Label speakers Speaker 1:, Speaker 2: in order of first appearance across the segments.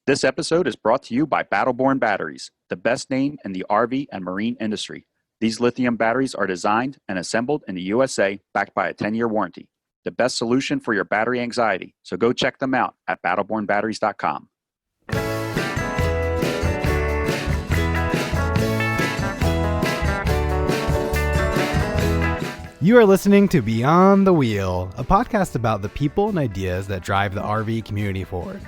Speaker 1: This episode is brought to you by Battleborn Batteries, the best name in the RV and marine industry. These lithium batteries are designed and assembled in the USA, backed by a 10-year warranty. The best solution for your battery anxiety, so go check them out at battlebornbatteries.com.
Speaker 2: You are listening to Beyond the Wheel, a podcast about the people and ideas that drive the RV community forward.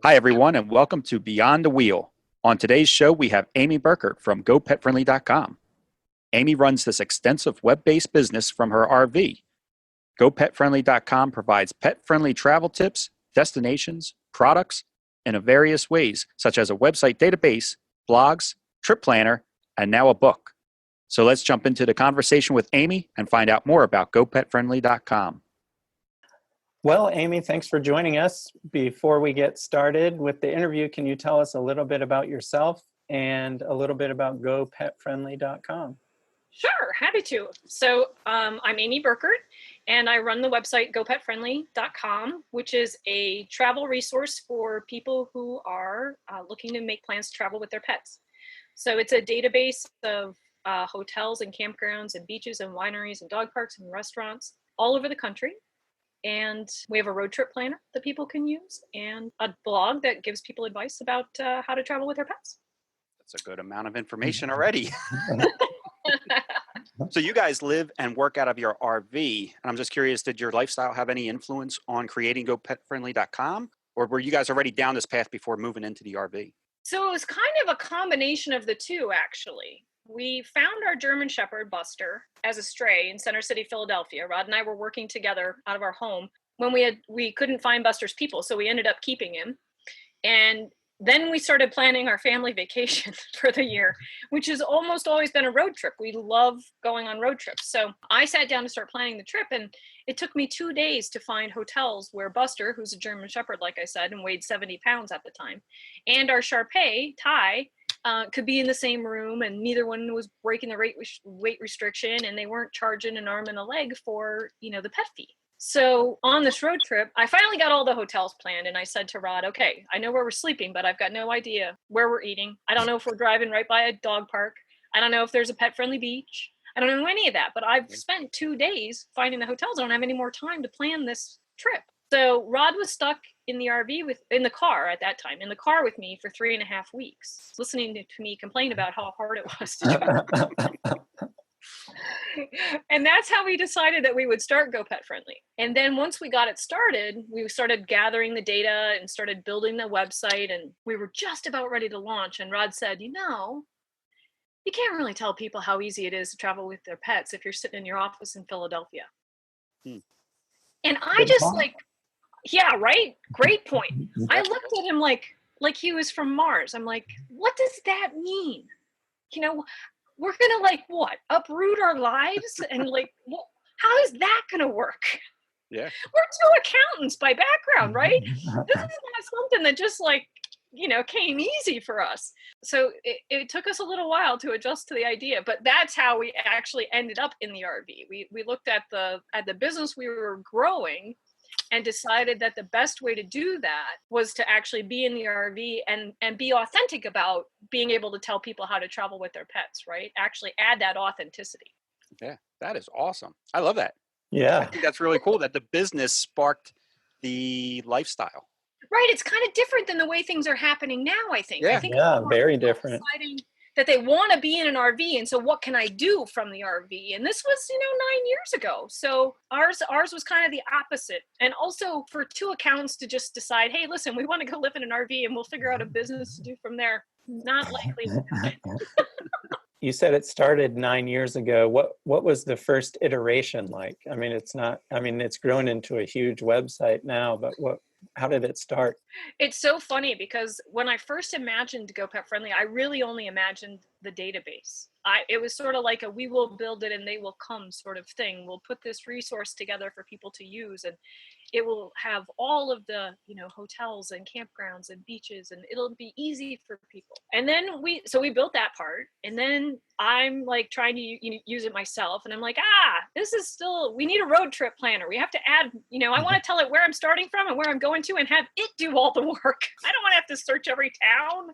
Speaker 1: Hi, everyone, and welcome to Beyond the Wheel. On today's show, we have Amy Burkert from GoPetFriendly.com. Amy runs this extensive web-based business from her RV. GoPetFriendly.com provides pet-friendly travel tips, destinations, products, and in various ways, such as a website database, blogs, trip planner, and now a book. So let's jump into the conversation with Amy and find out more about GoPetFriendly.com.
Speaker 3: Well, Amy, thanks for joining us. Before we get started with the interview, can you tell us a little bit about yourself and a little bit about GoPetFriendly.com?
Speaker 4: Sure, happy to. So I'm Amy Burkert, and I run the website GoPetFriendly.com, which is a travel resource for people who are looking to make plans to travel with their pets. So it's a database of hotels and campgrounds and beaches and wineries and dog parks and restaurants all over the country. And we have a road trip planner that people can use and a blog that gives people advice about how to travel with their pets.
Speaker 1: That's a good amount of information already. So you guys live and work out of your RV. And I'm just curious, did your lifestyle have any influence on creating GoPetFriendly.com? Or were you guys already down this path before moving into the RV?
Speaker 4: So it was kind of a combination of the two, actually. We found our German Shepherd, Buster, as a stray in Center City, Philadelphia. Rod and I were working together out of our home when we couldn't find Buster's people, so we ended up keeping him. And then we started planning our family vacation for the year, which has almost always been a road trip. We love going on road trips. So I sat down to start planning the trip, and it took me 2 days to find hotels where Buster, who's a German Shepherd, like I said, and weighed 70 pounds at the time, and our Shar-Pei, Ty, could be in the same room, and neither one was breaking the weight restriction, and they weren't charging an arm and a leg for, the pet fee. So on this road trip, I finally got all the hotels planned, and I said to Rod, okay, I know where we're sleeping, but I've got no idea where we're eating. I don't know if we're driving right by a dog park. I don't know if there's a pet-friendly beach. I don't know any of that, but I've spent 2 days finding the hotels. I don't have any more time to plan this trip. So Rod was stuck in the in the car at that time, in the car with me for 3.5 weeks, listening to me complain about how hard it was to drive. And that's how we decided that we would start Go Pet Friendly. And then once we got it started, we started gathering the data and started building the website, and we were just about ready to launch. And Rod said, you can't really tell people how easy it is to travel with their pets if you're sitting in your office in Philadelphia. And I just yeah, right? Great point. I looked at him like he was from Mars. I'm like, what does that mean? We're going to uproot our lives? And how is that going to work?
Speaker 1: Yeah.
Speaker 4: We're 2 accountants by background, right? This is not something that just came easy for us. So it took us a little while to adjust to the idea, but that's how we actually ended up in the RV. We looked at the business we were growing and decided that the best way to do that was to actually be in the RV and be authentic about being able to tell people how to travel with their pets, right? Actually add that authenticity.
Speaker 1: Yeah, that is awesome. I love that.
Speaker 3: Yeah.
Speaker 1: I think that's really cool that the business sparked the lifestyle.
Speaker 4: Right. It's kind of different than the way things are happening now, I think.
Speaker 1: Yeah,
Speaker 4: I think
Speaker 3: very different.
Speaker 4: Deciding that they want to be in an RV, and so what can I do from the RV? And this was 9 years ago. So ours was kind of the opposite. And also for 2 accountants to just decide, hey, listen, we want to go live in an RV and we'll figure out a business to do from there. Not likely.
Speaker 3: You said it started 9 years ago. What was the first iteration like? It's grown into a huge website now, but how did it start?
Speaker 4: It's so funny because when I first imagined Go Pet Friendly, I really only imagined the database. It was sort of like a we will build it and they will come sort of thing. We'll put this resource together for people to use. it will have all of the, hotels and campgrounds and beaches, and it'll be easy for people. And then we built that part, and then I'm like trying to use it myself, and I'm like, this is still, we need a road trip planner. We have to add, I want to tell it where I'm starting from and where I'm going to, and have it do all the work. I don't want to have to search every town.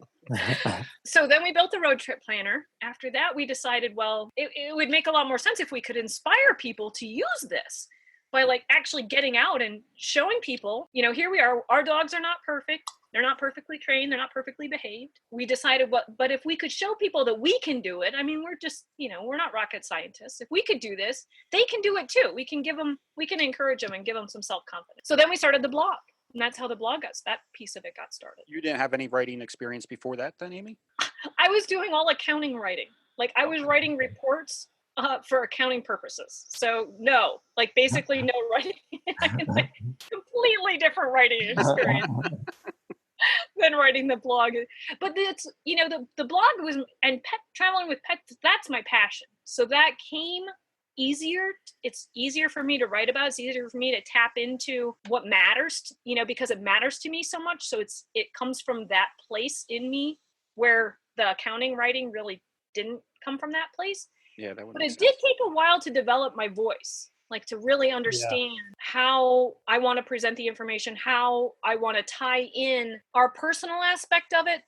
Speaker 4: So then we built the road trip planner. After that, we decided, well, it would make a lot more sense if we could inspire people to use this by like actually getting out and showing people, here we are, our dogs are not perfect. They're not perfectly trained. They're not perfectly behaved. We decided but if we could show people that we can do it, I mean, we're just, we're not rocket scientists. If we could do this, they can do it too. We can encourage them and give them some self-confidence. So then we started the blog, and that's how the blog that piece of it got started.
Speaker 1: You didn't have any writing experience before that then, Amy?
Speaker 4: I was doing all accounting writing. Like I was writing reports for accounting purposes. So no, like basically no writing. I mean, like, completely different writing experience than writing the blog. But it's, the blog was, and traveling with pets, that's my passion. So that came easier. It's easier for me to write about. It's easier for me to tap into what matters, because it matters to me so much. So it comes from that place in me where the accounting writing really didn't come from that place.
Speaker 1: Yeah, that would.
Speaker 4: But it did take a while to develop my voice, like to really understand how I want to present the information, how I want to tie in our personal aspect of it,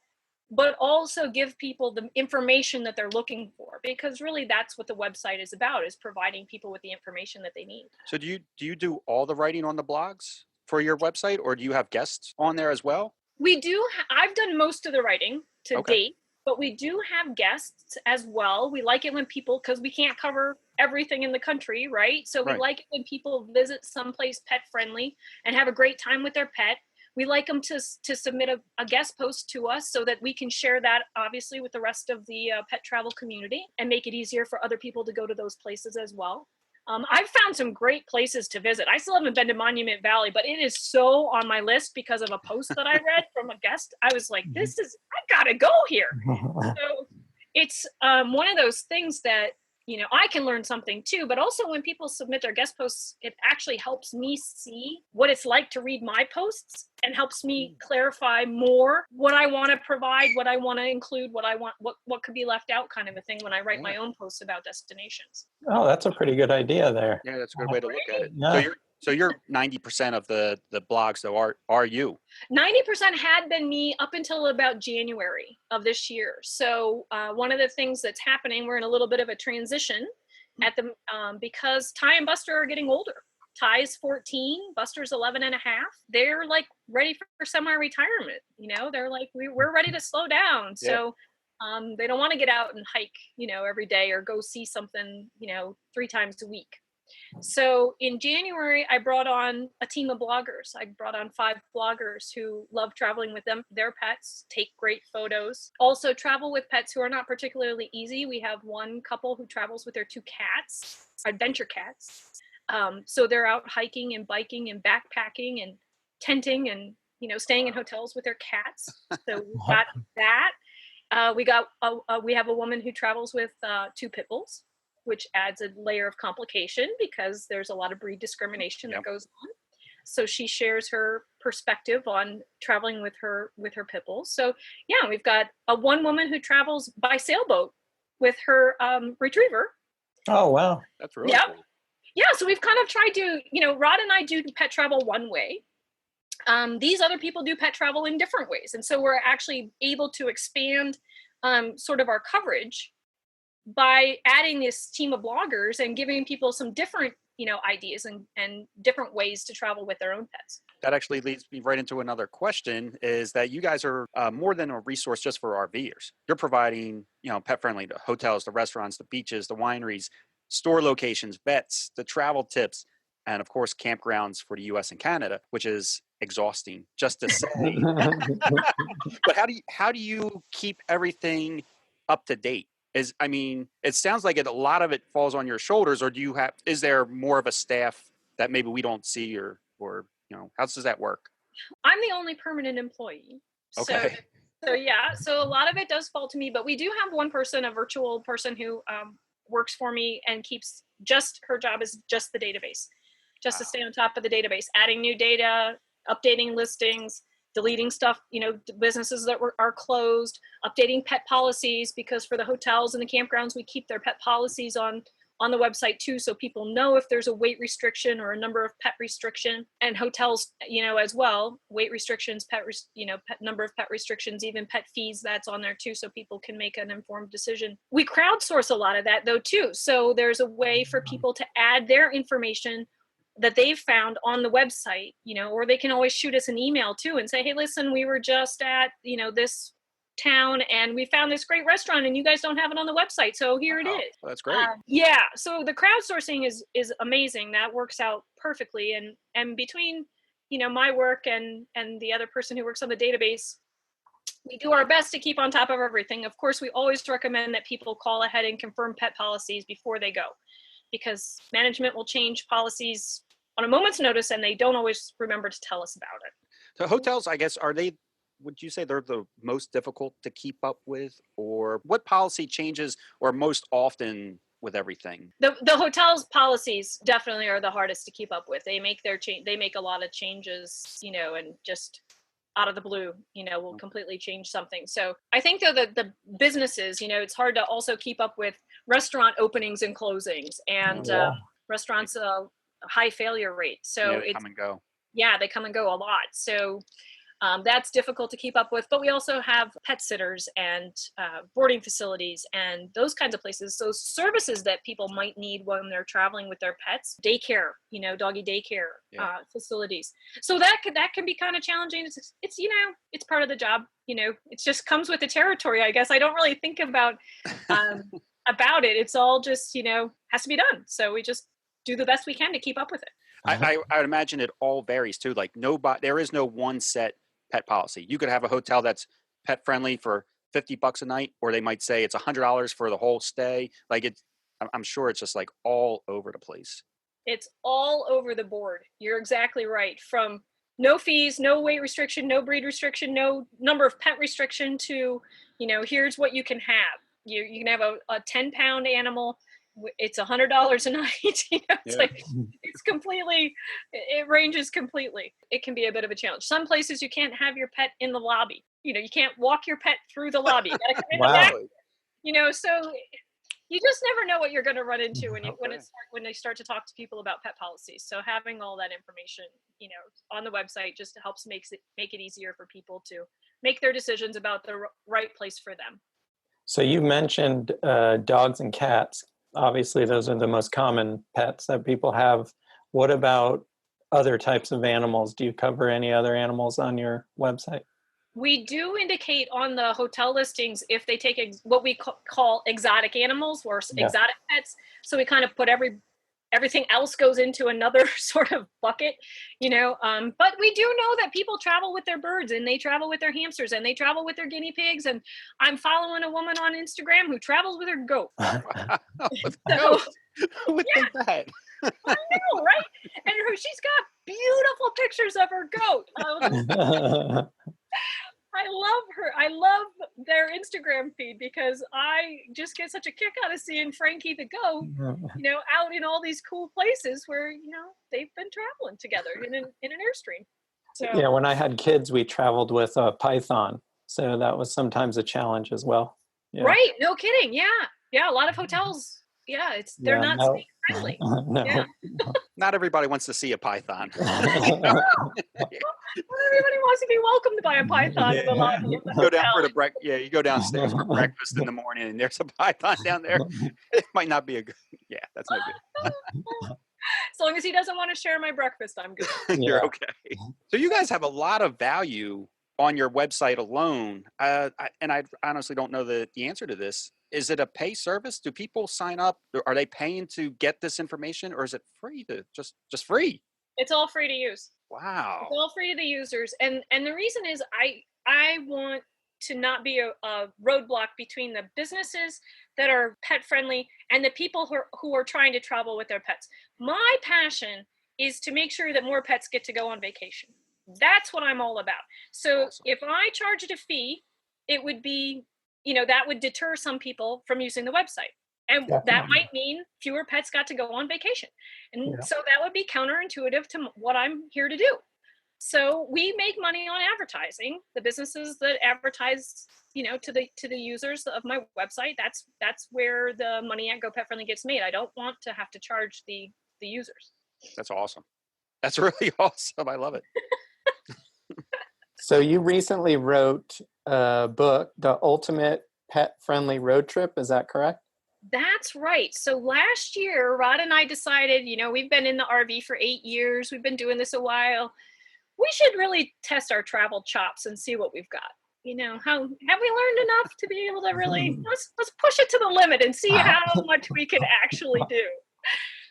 Speaker 4: but also give people the information that they're looking for, because really that's what the website is about, is providing people with the information that they need.
Speaker 1: So do you do all the writing on the blogs for your website, or do you have guests on there as well?
Speaker 4: We do. I've done most of the writing to date. But we do have guests as well. We like it when people, because we can't cover everything in the country, right? So we like it when people visit someplace pet friendly and have a great time with their pet. We like them to submit a guest post to us so that we can share that, obviously, with the rest of the pet travel community and make it easier for other people to go to those places as well. I've found some great places to visit. I still haven't been to Monument Valley, but it is so on my list because of a post that I read from a guest. I was like, I gotta go here. So it's one of those things that, I can learn something too, but also when people submit their guest posts, it actually helps me see what it's like to read my posts and helps me clarify more what I want to provide, what I want to include, what could be left out, kind of a thing when I write my own posts about destinations.
Speaker 3: Oh, that's a pretty good idea there.
Speaker 1: Yeah, that's a good way to look at it.
Speaker 3: Yeah.
Speaker 1: So you're 90% of the blogs though are you.
Speaker 4: 90% had been me up until about January of this year. So one of the things that's happening, we're in a little bit of a transition at the because Ty and Buster are getting older. Ty's 14, Buster's 11 and a half. They're like ready for semi-retirement. They're like, we're ready to slow down. Yeah. So they don't want to get out and hike, every day or go see something, 3 times a week. So in January, I brought on a team of bloggers. I brought on 5 bloggers who love traveling with their pets, take great photos, also travel with pets who are not particularly easy. We have one couple who travels with their 2 cats, adventure cats. So they're out hiking and biking and backpacking and tenting and, staying in hotels with their cats. So we got that. We have a woman who travels with 2 pit bulls, which adds a layer of complication because there's a lot of breed discrimination that goes on. So she shares her perspective on traveling with her pit bulls. So yeah, we've got one woman who travels by sailboat with her retriever.
Speaker 3: Oh, wow.
Speaker 1: That's really cool.
Speaker 4: Yeah, so we've kind of tried to, Rod and I do pet travel one way. These other people do pet travel in different ways. And so we're actually able to expand sort of our coverage by adding this team of bloggers and giving people some different, ideas and different ways to travel with their own pets.
Speaker 1: That actually leads me right into another question, is that you guys are more than a resource just for RVers. You're providing, pet-friendly the hotels, the restaurants, the beaches, the wineries, store locations, vets, the travel tips, and of course, campgrounds for the U.S. and Canada, which is exhausting just to say. But how do you keep everything up to date? It sounds like a lot of it falls on your shoulders, or is there more of a staff that maybe we don't see, or how does that work?
Speaker 4: I'm the only permanent employee.
Speaker 1: Okay.
Speaker 4: So a lot of it does fall to me, but we do have one person, a virtual person who works for me and keeps her job is just the database. just to stay on top of the database, adding new data, updating listings, deleting stuff, businesses that are closed, updating pet policies, because for the hotels and the campgrounds, we keep their pet policies on the website too, so people know if there's a weight restriction or a number of pet restriction. And hotels, as well, weight restrictions, number of pet restrictions, even pet fees, that's on there too, so people can make an informed decision. We crowdsource a lot of that though too, so there's a way for people to add their information that they've found on the website, or they can always shoot us an email too and say, hey, listen, we were just at, this town and we found this great restaurant and you guys don't have it on the website. So here it is.
Speaker 1: Well, that's great.
Speaker 4: Yeah. So the crowdsourcing is amazing. That works out perfectly. And between, my work and the other person who works on the database, we do our best to keep on top of everything. Of course, we always recommend that people call ahead and confirm pet policies before they go, because management will change policies on a moment's notice and they don't always remember to tell us about it.
Speaker 1: So hotels, I guess, would you say they're the most difficult to keep up with, or what policy changes or most often with everything?
Speaker 4: The hotels policies definitely are the hardest to keep up with. They make they make a lot of changes, and just out of the blue, will completely change something. So I think though the businesses, it's hard to also keep up with restaurant openings and closings, and restaurants a high failure rate. So
Speaker 1: they come and go.
Speaker 4: Yeah, they come and go a lot. So that's difficult to keep up with. But we also have pet sitters and boarding facilities and those kinds of places. So services that people might need when they're traveling with their pets, daycare, doggy daycare facilities. So that can be kind of challenging. It's it's part of the job. It just comes with the territory, I guess. I don't really think about it. It's all just has to be done. So we just do the best we can to keep up with it.
Speaker 1: I would imagine it all varies too. Like there is no one set pet policy. You could have a hotel that's pet friendly for $50 a night, or they might say it's $100 for the whole stay. Like I'm sure it's just like all over the place.
Speaker 4: It's all over the board. You're exactly right. From no fees, no weight restriction, no breed restriction, no number of pet restriction to, here's what you can have. You can have a 10-pound animal. It's $100 a night. It's like, it's completely, it ranges completely. It can be a bit of a challenge. Some places you can't have your pet in the lobby. You can't walk your pet through the lobby. You gotta come in the back. So you just never know what you're going to run into when they start to talk to people about pet policies. So having all that information, on the website just helps make it easier for people to make their decisions about the right place for them.
Speaker 3: So you mentioned dogs and cats. Obviously, those are the most common pets that people have. What about other types of animals? Do you cover any other animals on your website?
Speaker 4: We do indicate on the hotel listings if they take what we call exotic animals or exotic pets. So we kind of put everything else goes into another sort of bucket, but we do know that people travel with their birds and they travel with their hamsters and they travel with their guinea pigs. And I'm following a woman on Instagram who travels with her goat.
Speaker 1: Who would think that?
Speaker 4: I know, right? And she's got beautiful pictures of her goat. I love her. I love their Instagram feed because I just get such a kick out of seeing Frankie the goat, out in all these cool places where, they've been traveling together in an Airstream. So,
Speaker 3: yeah, when I had kids, we traveled with a python. So that was sometimes a challenge as well. Yeah.
Speaker 4: Right. No kidding. Yeah. Yeah. A lot of hotels. Yeah. They're not snake friendly.
Speaker 3: No.
Speaker 4: Yeah.
Speaker 1: Not everybody wants to see a python.
Speaker 4: Not everybody wants to be welcomed by a python in the lobby of the
Speaker 1: Go down
Speaker 4: hotel.
Speaker 1: for you go downstairs for breakfast in the morning and there's a python down there. It might not be a good, that's no good.
Speaker 4: As long as he doesn't want to share my breakfast, I'm good.
Speaker 1: You're okay. So you guys have a lot of value on your website alone. I honestly don't know the answer to this. Is it a pay service? Do people sign up? Are they paying to get this information, or is it free to just free?
Speaker 4: It's all free to use.
Speaker 1: Wow.
Speaker 4: It's all free to the users. And the reason is I want to not be a roadblock between the businesses that are pet friendly and the people who are trying to travel with their pets. My passion is to make sure that more pets get to go on vacation. That's what I'm all about. So awesome. If I charged a fee, it would be, that would deter some people from using the website. And that
Speaker 3: Definitely.
Speaker 4: might mean fewer pets got to go on vacation. And
Speaker 3: Yeah.
Speaker 4: so that would be counterintuitive to what I'm here to do. So we make money on advertising. The businesses that advertise, to the users of my website, that's where the money at Go Pet Friendly gets made. I don't want to have to charge the users.
Speaker 1: That's awesome. That's really awesome. I love it.
Speaker 3: So you recently wrote a book, The Ultimate Pet Friendly Road Trip. Is that correct?
Speaker 4: That's right. So last year, Rod and I decided, we've been in the RV for 8 years. We've been doing this a while. We should really test our travel chops and see what we've got. How have we learned enough to be able to really let's push it to the limit and see how much we can actually do.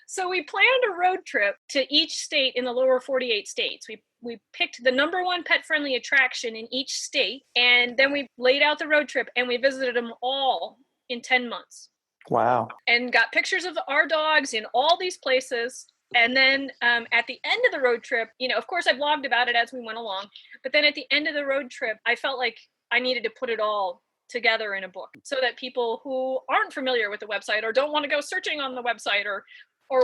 Speaker 4: So we planned a road trip to each state in the lower 48 states. We picked the number one pet friendly attraction in each state, and then we laid out the road trip and we visited them all in 10 months.
Speaker 3: Wow.
Speaker 4: And got pictures of our dogs in all these places. And then at the end of the road trip, of course, I blogged about it as we went along. But then at the end of the road trip, I felt like I needed to put it all together in a book so that people who aren't familiar with the website or don't want to go searching on the website or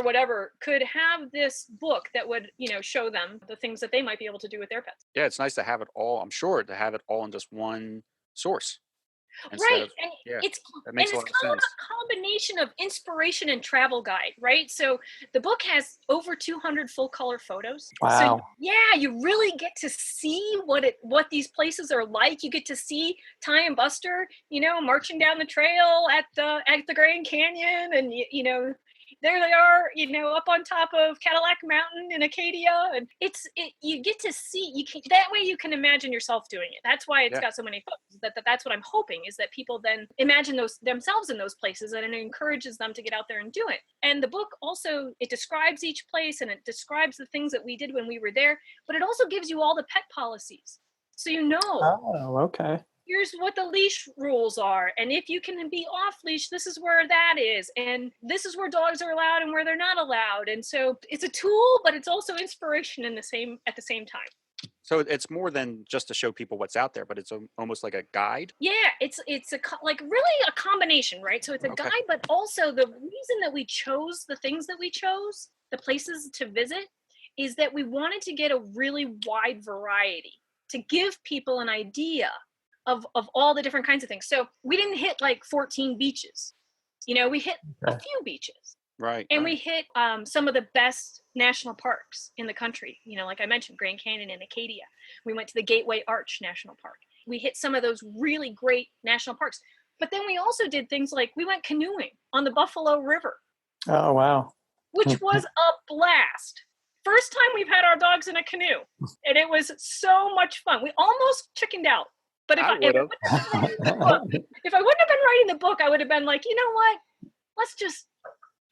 Speaker 4: whatever could have this book that would, show them the things that they might be able to do with their pets.
Speaker 1: Yeah, it's nice to have it all. I'm sure to have it all in just one source.
Speaker 4: Right.
Speaker 1: And
Speaker 4: it's
Speaker 1: that makes a lot of
Speaker 4: kind of
Speaker 1: sense.
Speaker 4: a combination of inspiration and travel guide, right? So the book has over 200 full color photos.
Speaker 3: Wow.
Speaker 4: So yeah, you really get to see what these places are like. You get to see Ty and Buster, marching down the trail at the Grand Canyon, and there they are, up on top of Cadillac Mountain in Acadia, and you get to see, that way you can imagine yourself doing it. That's why it's got so many photos. That's what I'm hoping, is that people then imagine themselves in those places, and it encourages them to get out there and do it. And the book also, it describes each place, and it describes the things that we did when we were there, but it also gives you all the pet policies. So
Speaker 3: Oh, okay.
Speaker 4: Here's what the leash rules are, and if you can be off leash, this is where that is, and this is where dogs are allowed and where they're not allowed. And so it's a tool, but it's also inspiration at the same time.
Speaker 1: So it's more than just to show people what's out there, but it's almost like a guide.
Speaker 4: Yeah, it's really a combination, right? So it's a guide, but also the reason that we chose the things that we chose, the places to visit, is that we wanted to get a really wide variety to give people an idea of all the different kinds of things. So we didn't hit like 14 beaches. We hit a few beaches.
Speaker 1: Right.
Speaker 4: And we hit some of the best national parks in the country. Like I mentioned, Grand Canyon and Acadia. We went to the Gateway Arch National Park. We hit some of those really great national parks. But then we also did things like we went canoeing on the Buffalo River.
Speaker 3: Oh, wow.
Speaker 4: Which was a blast. First time we've had our dogs in a canoe. And it was so much fun. We almost chickened out. But if I wouldn't have been writing the book, I would have been like, you know what?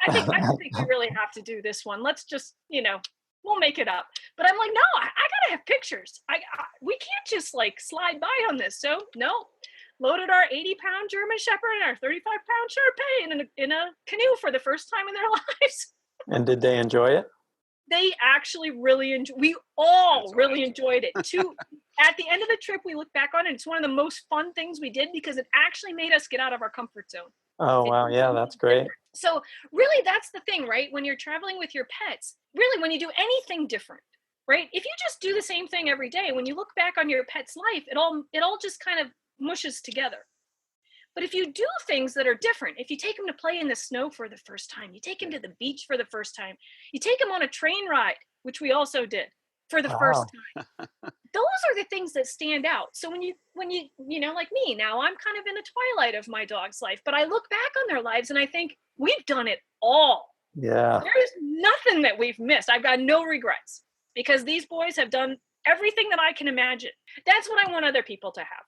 Speaker 4: I don't think we really have to do this one. Let's just, we'll make it up. But I'm like, no, I gotta have pictures. We can't just like slide by on this. So no, loaded our 80-pound German Shepherd and our 35-pound Shar-Pei in a canoe for the first time in their lives.
Speaker 3: And did they enjoy it?
Speaker 4: They actually really enjoyed. We all really enjoyed it. At the end of the trip, we look back on it. It's one of the most fun things we did because it actually made us get out of our comfort zone.
Speaker 3: Oh, wow. Yeah, that's great.
Speaker 4: So really, that's the thing, right? When you're traveling with your pets, really, when you do anything different, right? If you just do the same thing every day, when you look back on your pet's life, it all just kind of mushes together. But if you do things that are different, if you take them to play in the snow for the first time, you take them to the beach for the first time, you take them on a train ride, which we also did for the first time. Those are the things that stand out. So when you like me, now I'm kind of in the twilight of my dog's life, but I look back on their lives and I think we've done it all.
Speaker 3: Yeah.
Speaker 4: There's nothing that we've missed. I've got no regrets because these boys have done everything that I can imagine. That's what I want other people to have.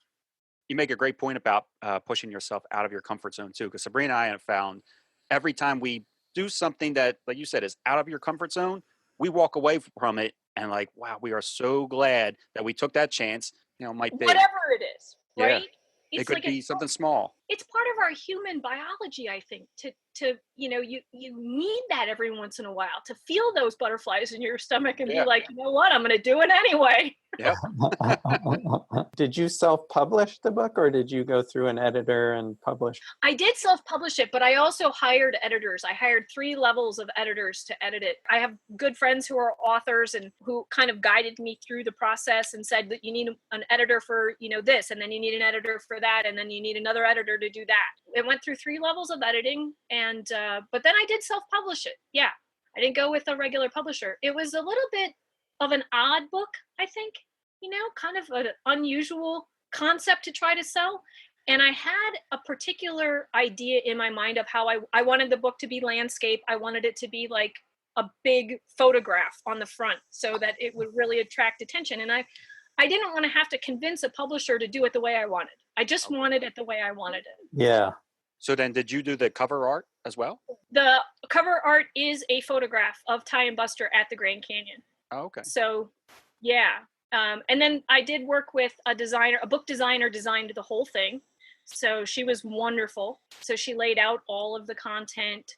Speaker 1: You make a great point about pushing yourself out of your comfort zone too, because Sabrina and I have found every time we do something that, like you said, is out of your comfort zone, we walk away from it and like, wow, we are so glad that we took that chance. Might be
Speaker 4: whatever it is, right?
Speaker 1: Yeah. It could be something small.
Speaker 4: it's part of our human biology, I think, to you need that every once in a while to feel those butterflies in your stomach and be like, you know what, I'm going to do it anyway.
Speaker 1: Yep.
Speaker 3: Did you self-publish the book, or did you go through an editor and publish?
Speaker 4: I did self-publish it, but I also hired editors. I hired 3 levels of editors to edit it. I have good friends who are authors and who kind of guided me through the process and said that you need an editor for, this, and then you need an editor for that, and then you need another editor to do that. It went through 3 levels of editing, and but then I did self-publish it. Yeah, I didn't go with a regular publisher. It was a little bit of an odd book, I think, kind of an unusual concept to try to sell. And I had a particular idea in my mind of how I wanted the book to be landscape. I wanted it to be like a big photograph on the front so that it would really attract attention. And I didn't want to have to convince a publisher to do it the way I wanted. I just wanted it the way I wanted it.
Speaker 3: Yeah.
Speaker 1: So then did you do the cover art as well?
Speaker 4: The cover art is a photograph of Ty and Buster at the Grand Canyon.
Speaker 1: Oh, okay.
Speaker 4: So, yeah. And then I did work with a book designer designed the whole thing. So she was wonderful. So she laid out all of the content.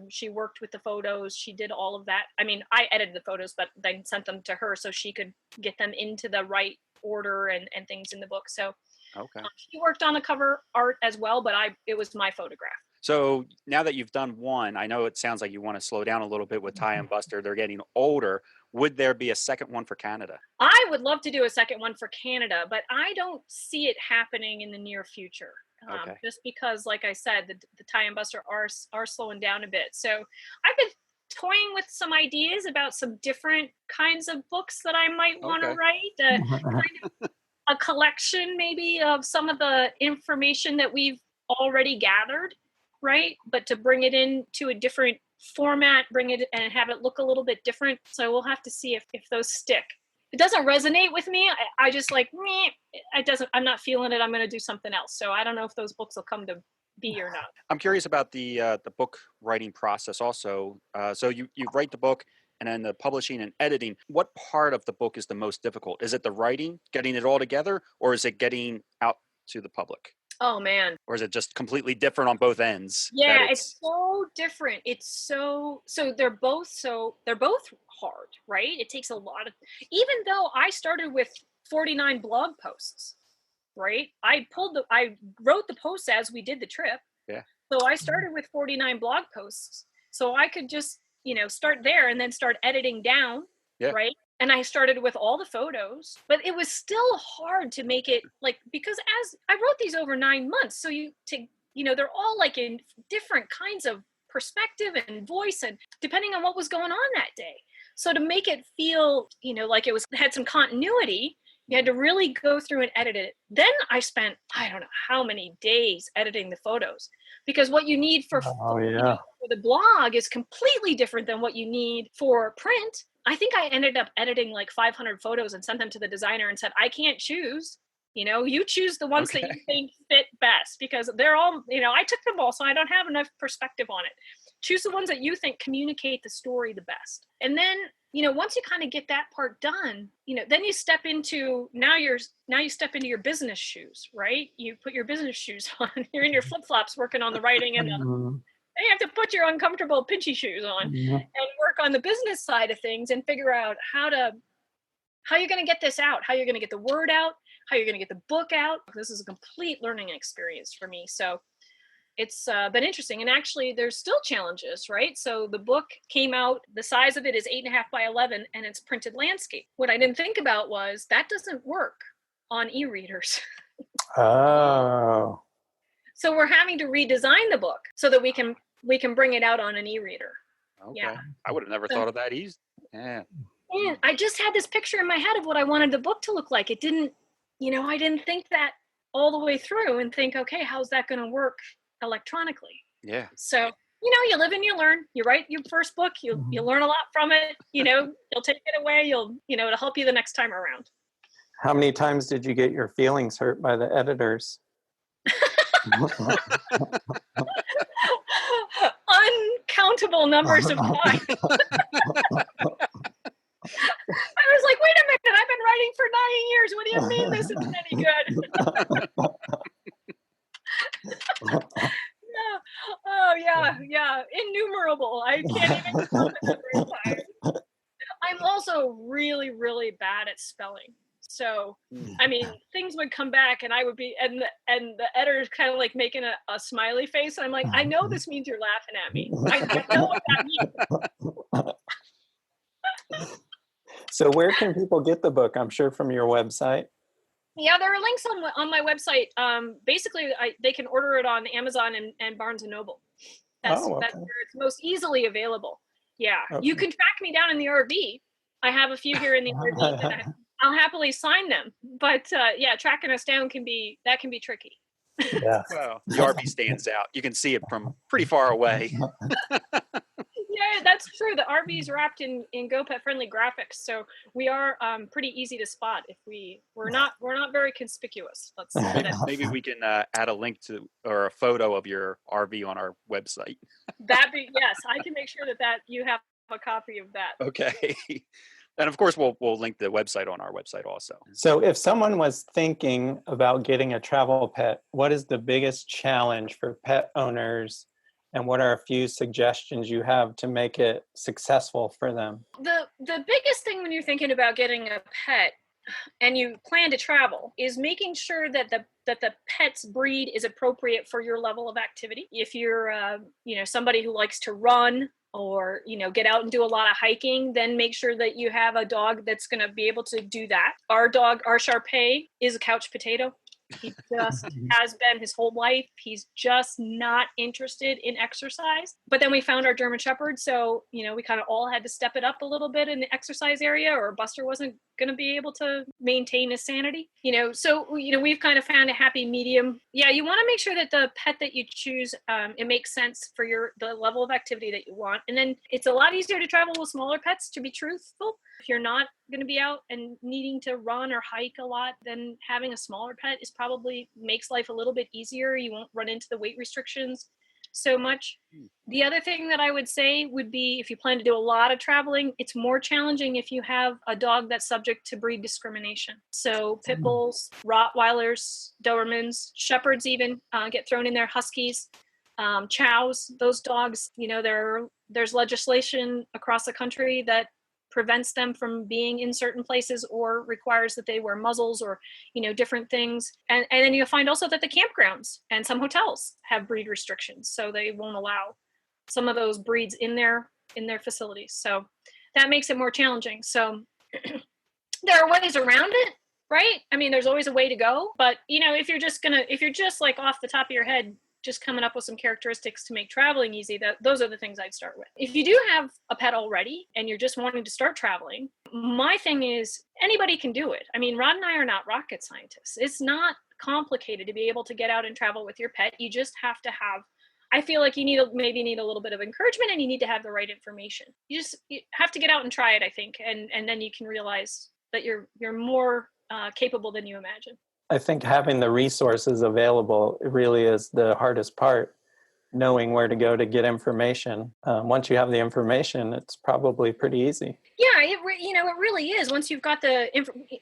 Speaker 4: She worked with the photos. She did all of that. I mean, I edited the photos, but then sent them to her so she could get them into the right order and things in the book. So
Speaker 1: okay.
Speaker 4: She worked on the cover art as well, but it was my photograph.
Speaker 1: So now that you've done one, I know it sounds like you want to slow down a little bit with Ty and Buster. They're getting older. Would there be a second one for Canada?
Speaker 4: I would love to do a second one for Canada, but I don't see it happening in the near future.
Speaker 1: Okay.
Speaker 4: Just because, like I said, the Ty and Buster are slowing down a bit. So I've been toying with some ideas about some different kinds of books that I might want to write. Kind of a collection maybe of some of the information that we've already gathered, right? But to bring it into a different format, bring it and have it look a little bit different. So we'll have to see if those stick. It doesn't resonate with me. I just like, it doesn't, I'm not feeling it. I'm going to do something else. So I don't know if those books will come to be or not.
Speaker 1: I'm curious about the book writing process also. So you write the book and then the publishing and editing. What part of the book is the most difficult? Is it the writing, getting it all together, or is it getting out to the public?
Speaker 4: Oh man.
Speaker 1: Or is it just completely different on both ends?
Speaker 4: Yeah, it's so different. It's so they're both hard, right? It takes a lot of, even though I started with 49 blog posts, right? I wrote the posts as we did the trip.
Speaker 1: Yeah.
Speaker 4: So I started with 49 blog posts. So I could just, start there and then start editing down, right? And I started with all the photos, but it was still hard to make it because as I wrote these over 9 months, so they're all like in different kinds of perspective and voice and depending on what was going on that day. So to make it feel, like had some continuity, you had to really go through and edit it. Then I spent, I don't know how many days editing the photos because what you need for the blog is completely different than what you need for print. I think I ended up editing like 500 photos and sent them to the designer and said, I can't choose. You choose the ones that you think fit best because they're all, I took them all, so I don't have enough perspective on it. Choose the ones that you think communicate the story the best. And then, once you kind of get that part done, then you step into, now you step into your business shoes, right? You put your business shoes on, you're in your flip-flops working on the writing and then you have to put your uncomfortable pinchy shoes on and work on the business side of things and figure out how you're going to get this out, how you're going to get the word out, how you're going to get the book out. This is a complete learning experience for me. So it's been interesting. And actually there's still challenges, right? So the book came out, the size of it is 8.5 by 11 and it's printed landscape. What I didn't think about was that doesn't work on e-readers.
Speaker 3: Oh.
Speaker 4: So we're having to redesign the book so that we can bring it out on an e-reader.
Speaker 1: Okay.
Speaker 4: Yeah.
Speaker 1: I would have never thought of that easy. Yeah.
Speaker 4: And I just had this picture in my head of what I wanted the book to look like. It didn't, I didn't think that all the way through and think, okay, how's that going to work electronically?
Speaker 1: Yeah.
Speaker 4: So, you live and you learn. You write your first book, you learn a lot from it, you'll take it away, it'll help you the next time around.
Speaker 3: How many times did you get your feelings hurt by the editors?
Speaker 4: Uncountable numbers of times. I was like, wait a minute, I've been writing for 9 years. What do you mean this isn't any good? yeah. Innumerable. I can't even count the number of times. I'm also really, really bad at spelling. So, I mean, things would come back and I would be, and the editor's kind of like making a smiley face. And I'm like, I know this means you're laughing at me. I know what that means.
Speaker 3: So where can people get the book? I'm sure from your website.
Speaker 4: Yeah, there are links on my website. Basically, they can order it on Amazon and Barnes and Noble. That's where it's most easily available. Yeah, you can track me down in the RV. I have a few here in the RV that I'll happily sign them. But yeah, tracking us down can be tricky.
Speaker 3: Yeah.
Speaker 1: Well, the RV stands out. You can see it from pretty far away.
Speaker 4: Yeah, that's true. The RV is wrapped in Go Pet friendly graphics, so we are pretty easy to spot. If we're not very conspicuous. Let's say that.
Speaker 1: Maybe we can add a link to or a photo of your RV on our website.
Speaker 4: Yes, I can make sure that you have a copy of that.
Speaker 1: Okay. And of course, we'll link the website on our website also.
Speaker 3: So if someone was thinking about getting a travel pet, what is the biggest challenge for pet owners? And what are a few suggestions you have to make it successful for them?
Speaker 4: The biggest thing when you're thinking about getting a pet and you plan to travel is making sure that the pet's breed is appropriate for your level of activity. If you're somebody who likes to run or get out and do a lot of hiking, then make sure that you have a dog that's going to be able to do that. Our dog, our Shar Pei, is a couch potato. He just has been his whole life. He's just not interested in exercise. But then we found our German Shepherd. So, we kind of all had to step it up a little bit in the exercise area, or Buster wasn't going to be able to maintain his sanity. So we've kind of found a happy medium. Yeah, you want to make sure that the pet that you choose, it makes sense for the level of activity that you want. And then it's a lot easier to travel with smaller pets, to be truthful. If you're not going to be out and needing to run or hike a lot, then having a smaller pet is probably makes life a little bit easier. You won't run into the weight restrictions so much. The other thing that I would say would be, if you plan to do a lot of traveling, it's more challenging if you have a dog that's subject to breed discrimination. So pit bulls, Rottweilers, Dobermans, Shepherds even get thrown in there, Huskies, Chows, those dogs, there's legislation across the country that prevents them from being in certain places or requires that they wear muzzles or different things, and then you'll find also that the campgrounds and some hotels have breed restrictions, so they won't allow some of those breeds in their facilities, so that makes it more challenging. So there are ways around it, right? I mean, there's always a way to go, but if you're just like off the top of your head just coming up with some characteristics to make traveling easy, those are the things I'd start with. If you do have a pet already and you're just wanting to start traveling, my thing is anybody can do it. I mean, Rod and I are not rocket scientists. It's not complicated to be able to get out and travel with your pet. You just have to have, I feel like you maybe need a little bit of encouragement, and you need to have the right information. You have to get out and try it, I think, and then you can realize that you're more capable than you imagine.
Speaker 3: I think having the resources available really is the hardest part, knowing where to go to get information. Once you have the information, it's probably pretty easy.
Speaker 4: Yeah, it really is. Once you've got the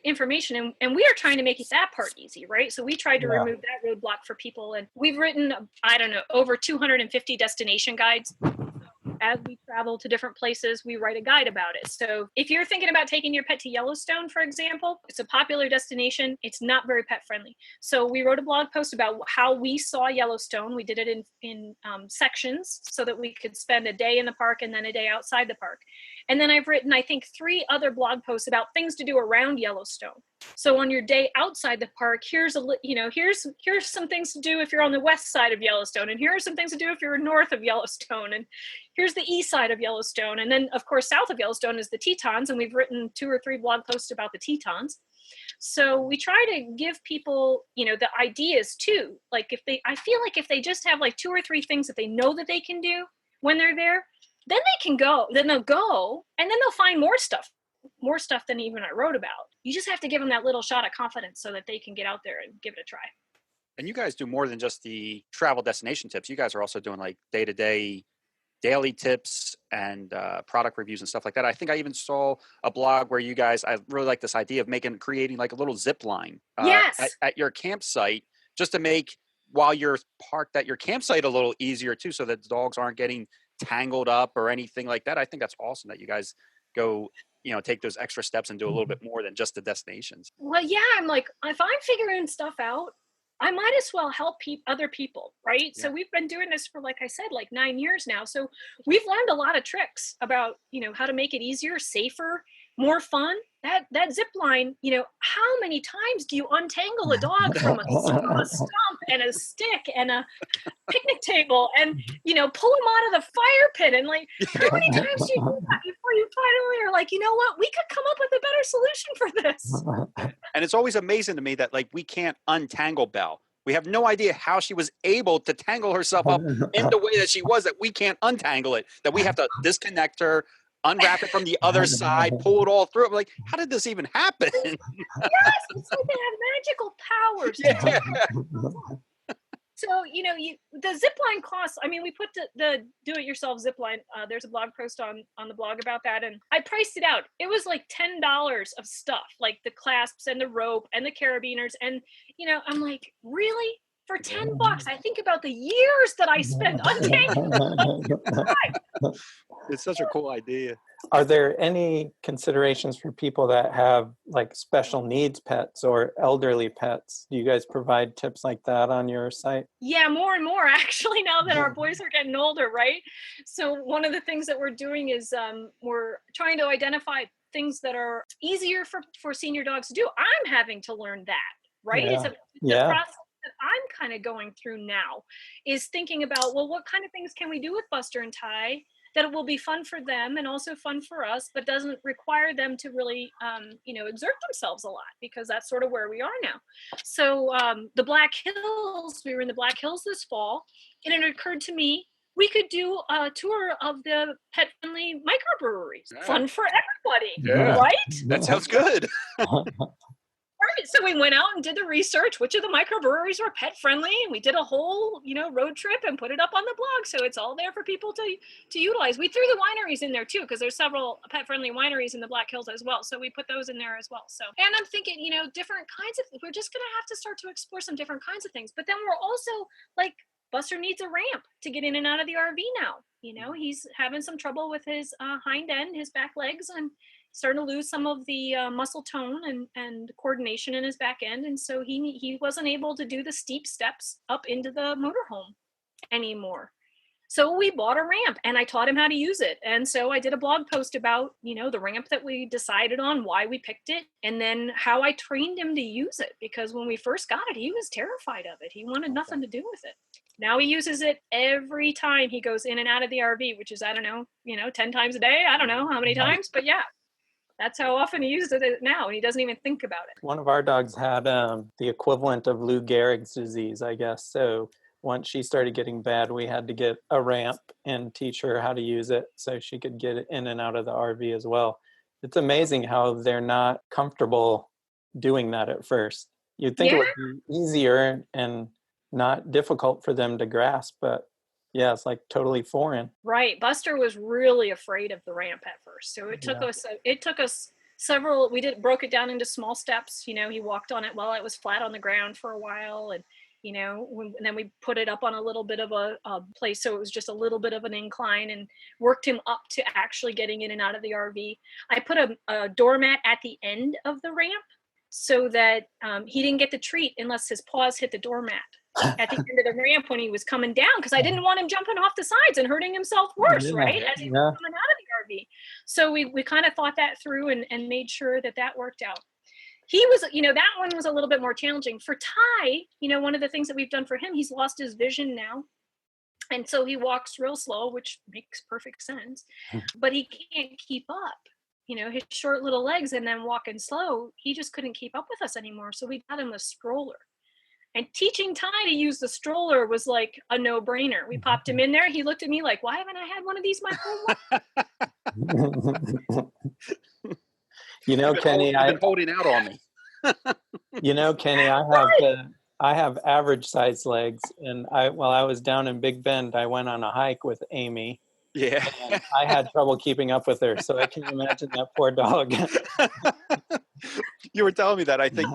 Speaker 4: information, and we are trying to make that part easy, right? So we tried to remove that roadblock for people, and we've written, over 250 destination guides. As we travel to different places, we write a guide about it. So if you're thinking about taking your pet to Yellowstone, for example, it's a popular destination. It's not very pet friendly. So we wrote a blog post about how we saw Yellowstone. We did it in sections so that we could spend a day in the park and then a day outside the park. And then I've written, I think, 3 other blog posts about things to do around Yellowstone. So on your day outside the park, here's some things to do if you're on the west side of Yellowstone, and here are some things to do if you're north of Yellowstone, and here's the east side of Yellowstone, and then of course south of Yellowstone is the Tetons, and we've written 2 or 3 blog posts about the Tetons. So we try to give people, the ideas too. Like I feel like if they just have like 2 or 3 things that they know that they can do when they're there, then they can go. Then they'll go, and then they'll find more stuff than even I wrote about. You just have to give them that little shot of confidence so that they can get out there and give it a try.
Speaker 1: And you guys do more than just the travel destination tips. You guys are also doing like day-to-day daily tips and product reviews and stuff like that. I think I even saw a blog where I really like this idea of creating like a little zip line
Speaker 4: Yes.
Speaker 1: at your campsite, just to make while you're parked at your campsite a little easier too, so that the dogs aren't getting tangled up or anything like that. I think that's awesome that you guys go, take those extra steps and do a little bit more than just the destinations.
Speaker 4: Well, yeah, I'm like, if I'm figuring stuff out, I might as well help other people, right?
Speaker 1: Yeah.
Speaker 4: So we've been doing this for, like I said, like 9 years now. So we've learned a lot of tricks about, how to make it easier, safer, more fun. That zip line, how many times do you untangle a dog from a stump and a stick and a picnic table and, pull them out of the fire pit? And like, how many times do you do that before you finally are like, you know what, we could come up with a better solution for this?
Speaker 1: And it's always amazing to me that like we can't untangle Belle. We have no idea how she was able to tangle herself up in the way that she was, that we can't untangle it, that we have to disconnect her, unwrap it from the other side, pull it all through. I'm like, how did this even happen?
Speaker 4: Yes, it's like they have magical powers.
Speaker 1: Yeah.
Speaker 4: So, the zip line costs, I mean, we put the do-it-yourself zip line, there's a blog post on the blog about that, and I priced it out. It was like $10 of stuff, like the clasps and the rope and the carabiners, and, I'm like, really? For $10? I think about the years that I spent untangling.
Speaker 1: It's such a cool idea.
Speaker 3: Are there any considerations for people that have like special needs pets or elderly pets? Do you guys provide tips like that on your site?
Speaker 4: Yeah, more and more actually, now that our boys are getting older, right? So one of the things that we're doing is we're trying to identify things that are easier for senior dogs to do. I'm having to learn that, right?
Speaker 3: Yeah.
Speaker 4: It's a process that I'm kind of going through now, is thinking about, well, what kind of things can we do with Buster and Ty that it will be fun for them and also fun for us, but doesn't require them to really, exert themselves a lot, because that's sort of where we are now. So the Black Hills, we were in the Black Hills this fall, and it occurred to me, we could do a tour of the pet-friendly microbreweries.
Speaker 1: Yeah.
Speaker 4: Fun for everybody,
Speaker 1: Yeah.
Speaker 4: right?
Speaker 1: That sounds good.
Speaker 4: Right. So we went out and did the research, which of the microbreweries are pet friendly, and we did a whole, road trip and put it up on the blog. So it's all there for people to utilize. We threw the wineries in there too, because there's several pet friendly wineries in the Black Hills as well. So we put those in there as well. So, and I'm thinking, different kinds of, we're just going to have to start to explore some different kinds of things. But then we're also like, Buster needs a ramp to get in and out of the RV now. He's having some trouble with his hind end, his back legs, and starting to lose some of the muscle tone and coordination in his back end. And so he wasn't able to do the steep steps up into the motorhome anymore. So we bought a ramp, and I taught him how to use it. And so I did a blog post about, the ramp that we decided on, why we picked it, and then how I trained him to use it. Because when we first got it, he was terrified of it. He wanted nothing to do with it. Now he uses it every time he goes in and out of the RV, which is, 10 times a day. I don't know how many times, but yeah. That's how often he uses it now, and he doesn't even think about it.
Speaker 3: One of our dogs had the equivalent of Lou Gehrig's disease, I guess. So once she started getting bad, we had to get a ramp and teach her how to use it so she could get in and out of the RV as well. It's amazing how they're not comfortable doing that at first. You'd think it would be easier and not difficult for them to grasp, but yeah, it's like totally foreign.
Speaker 4: Right. Buster was really afraid of the ramp at first. So it took us several, broke it down into small steps. He walked on it while it was flat on the ground for a while. And, and then we put it up on a little bit of a place. So it was just a little bit of an incline, and worked him up to actually getting in and out of the RV. I put a doormat at the end of the ramp so that he didn't get the treat unless his paws hit the doormat at the end of the ramp when he was coming down, because I didn't want him jumping off the sides and hurting himself worse, right? As he was coming out of the RV. So we kind of thought that through and made sure that worked out. He was, that one was a little bit more challenging. For Ty, one of the things that we've done for him, he's lost his vision now. And so he walks real slow, which makes perfect sense, but he can't keep up. His short little legs, and then walking slow, he just couldn't keep up with us anymore. So we got him a stroller. And teaching Ty to use the stroller was like a no-brainer. We popped him in there. He looked at me like, why haven't I had one of these my whole life?
Speaker 3: Kenny,
Speaker 1: I've been holding out on me.
Speaker 3: Kenny, I have average size legs, and while I was down in Big Bend, I went on a hike with Amy.
Speaker 1: Yeah.
Speaker 3: And I had trouble keeping up with her, so I can imagine that poor dog.
Speaker 1: You were telling me that. I think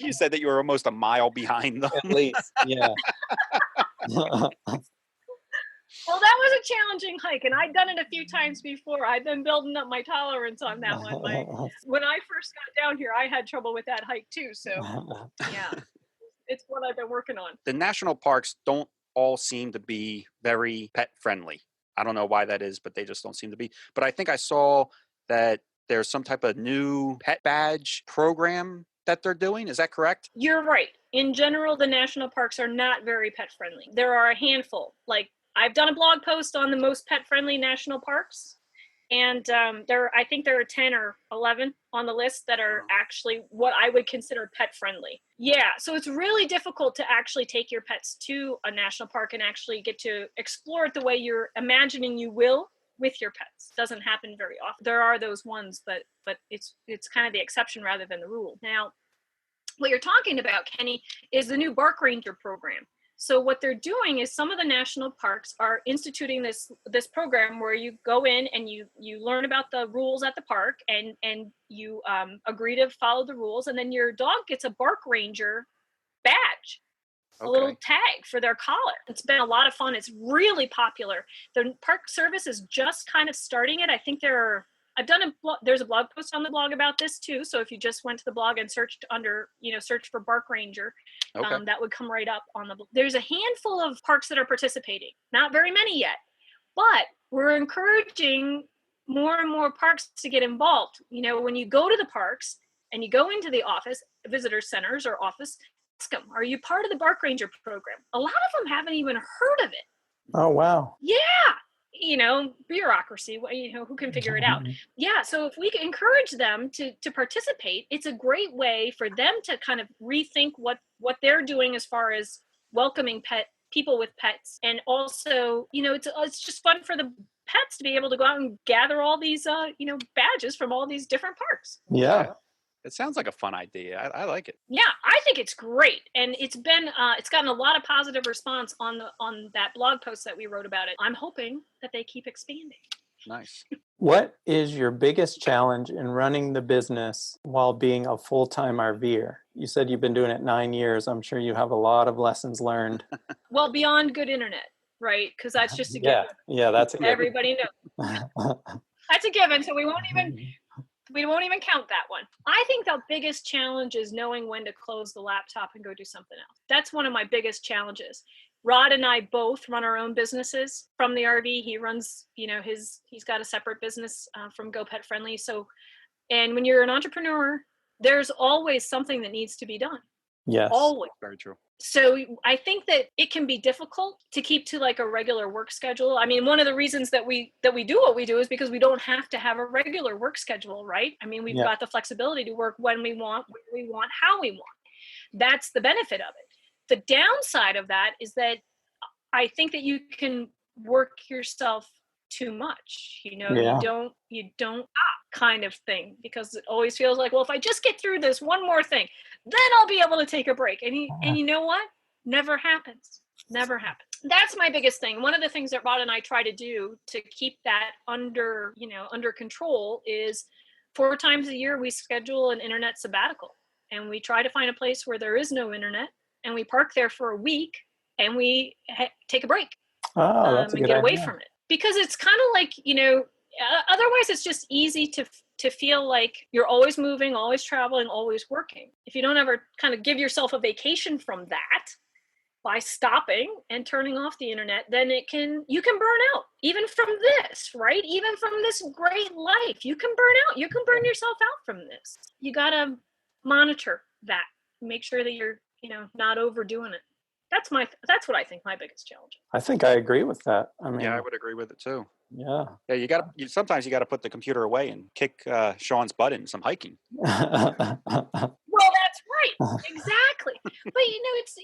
Speaker 1: you said that you were almost a mile behind them.
Speaker 3: At least, yeah.
Speaker 4: Well, that was a challenging hike, and I'd done it a few times before. I've been building up my tolerance on that one. When I first got down here, I had trouble with that hike too. So, yeah, it's what I've been working on.
Speaker 1: The national parks don't all seem to be very pet friendly. I don't know why that is, but they just don't seem to be. But I think I saw that there's some type of new pet badge program that they're doing. Is that correct?
Speaker 4: You're right. In general, the national parks are not very pet friendly. There are a handful. Like, I've done a blog post on the most pet friendly national parks. And I think there are 10 or 11 on the list that are actually what I would consider pet friendly. Yeah, so it's really difficult to actually take your pets to a national park and actually get to explore it the way you're imagining you will with your pets. Doesn't happen very often. There are those ones, but it's kind of the exception rather than the rule. Now, what you're talking about, Kenny, is the new Bark Ranger program. So what they're doing is some of the national parks are instituting this program where you go in and you learn about the rules at the park and you agree to follow the rules, and then your dog gets a Bark Ranger badge, a little tag for their collar. It's been a lot of fun. It's really popular. The Park Service is just kind of starting it. I think there's a blog post on the blog about this too. So if you just went to the blog and searched search for Bark Ranger, that would come right up on the blog. There's a handful of parks that are participating, not very many yet, but we're encouraging more and more parks to get involved. You know, when you go to the parks and you go into the visitor centers or office, ask them, are you part of the Bark Ranger program? A lot of them haven't even heard of it.
Speaker 3: Oh, wow.
Speaker 4: Yeah. Bureaucracy, who can figure it out? Yeah, so if we can encourage them to participate, it's a great way for them to kind of rethink what they're doing as far as welcoming people with pets. And also, it's just fun for the pets to be able to go out and gather all these, badges from all these different parks.
Speaker 3: Yeah.
Speaker 1: It sounds like a fun idea. I like it.
Speaker 4: Yeah, I think it's great, and it's gotten a lot of positive response on that blog post that we wrote about it. I'm hoping that they keep expanding.
Speaker 1: Nice.
Speaker 3: What is your biggest challenge in running the business while being a full-time RVer? You said you've been doing it 9 years. I'm sure you have a lot of lessons learned.
Speaker 4: Well, beyond good internet, right? Because that's just a given.
Speaker 3: Yeah, that's a given.
Speaker 4: Everybody knows. That's a given, so we won't even count that one. I think the biggest challenge is knowing when to close the laptop and go do something else. That's one of my biggest challenges. Rod and I both run our own businesses from the RV. He runs, he's got a separate business from Go Pet Friendly. So, and when you're an entrepreneur, there's always something that needs to be done.
Speaker 3: Yes.
Speaker 4: Always.
Speaker 1: Very true.
Speaker 4: So I think that it can be difficult to keep to like a regular work schedule. I mean, one of the reasons that we do what we do is because we don't have to have a regular work schedule, right? I mean, we've got the flexibility to work when we want, where we want, how we want. That's the benefit of it. The downside of that is that I think that you can work yourself too much. You don't kind of thing, because it always feels like, well, if I just get through this one more thing, then I'll be able to take a break. And you know what? Never happens. Never happens. That's my biggest thing. One of the things that Rod and I try to do to keep that under control is 4 times a year we schedule an internet sabbatical, and we try to find a place where there is no internet, and we park there for a week and we take a break
Speaker 3: That's a good
Speaker 4: and get away
Speaker 3: idea.
Speaker 4: from it. Because it's kind of like, otherwise it's just easy to feel like you're always moving, always traveling, always working. If you don't ever kind of give yourself a vacation from that by stopping and turning off the internet, then you can burn out, even from this, right? Even from this great life, you can burn out. You can burn yourself out from this. You got to monitor that, make sure that you're, not overdoing it. That's what I think my biggest challenge is.
Speaker 3: I think I agree with that. I mean,
Speaker 1: Yeah, I would agree with it too.
Speaker 3: Yeah.
Speaker 1: Yeah, sometimes you got to put the computer away and kick Sean's butt in some hiking.
Speaker 4: Well, that's right. Exactly. But it's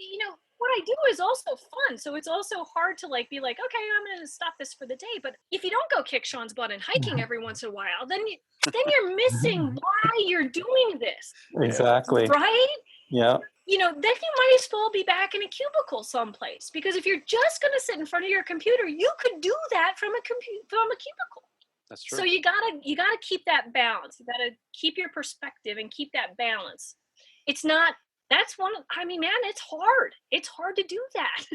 Speaker 4: what I do is also fun. So it's also hard to be like, okay, I'm going to stop this for the day. But if you don't go kick Sean's butt in hiking every once in a while, then you're missing why you're doing this.
Speaker 3: Exactly.
Speaker 4: Right?
Speaker 3: Yeah.
Speaker 4: Then you might as well be back in a cubicle someplace, because if you're just going to sit in front of your computer, you could do that from a cubicle.
Speaker 1: That's true.
Speaker 4: So you gotta keep that balance. You gotta keep your perspective and keep that balance. It's not. That's one. I mean, man, it's hard. It's hard to do that.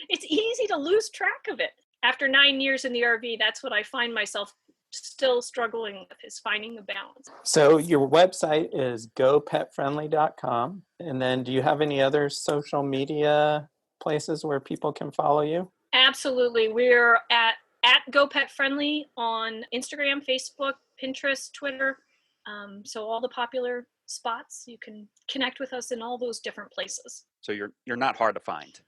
Speaker 4: It's easy to lose track of it. After 9 years in the RV, that's what I find myself still struggling with, is finding the balance.
Speaker 3: So your website is gopetfriendly.com. And then do you have any other social media places where people can follow you?
Speaker 4: Absolutely. We're at Go Pet Friendly on Instagram, Facebook, Pinterest, Twitter. So all the popular spots, you can connect with us in all those different places.
Speaker 1: So you're not hard to find.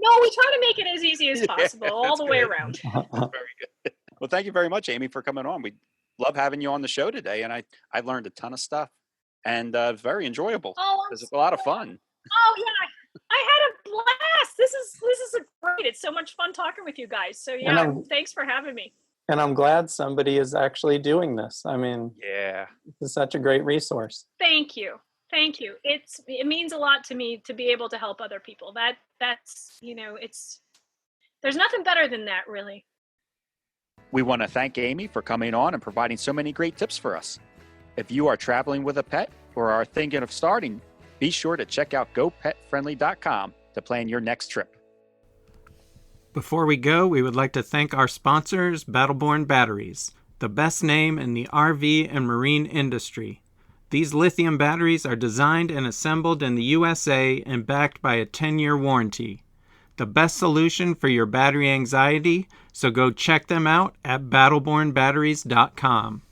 Speaker 4: No, we try to make it as easy as possible, all the way around.
Speaker 1: That's very good. Well, thank you very much, Amy, for coming on. We love having you on the show today, and I learned a ton of stuff, and it's very enjoyable. It's a lot of fun.
Speaker 4: Oh yeah, I had a blast. This is great. It's so much fun talking with you guys. So yeah, thanks for having me.
Speaker 3: And I'm glad somebody is actually doing this. I mean,
Speaker 1: yeah,
Speaker 3: it's such a great resource.
Speaker 4: Thank you. It means a lot to me to be able to help other people. That's there's nothing better than that, really.
Speaker 1: We want to thank Amy for coming on and providing so many great tips for us. If you are traveling with a pet or are thinking of starting, be sure to check out gopetfriendly.com to plan your next trip.
Speaker 5: Before we go, we would like to thank our sponsors, Battleborn Batteries, the best name in the RV and marine industry. These lithium batteries are designed and assembled in the USA and backed by a 10-year warranty. The best solution for your battery anxiety, so go check them out at battlebornbatteries.com.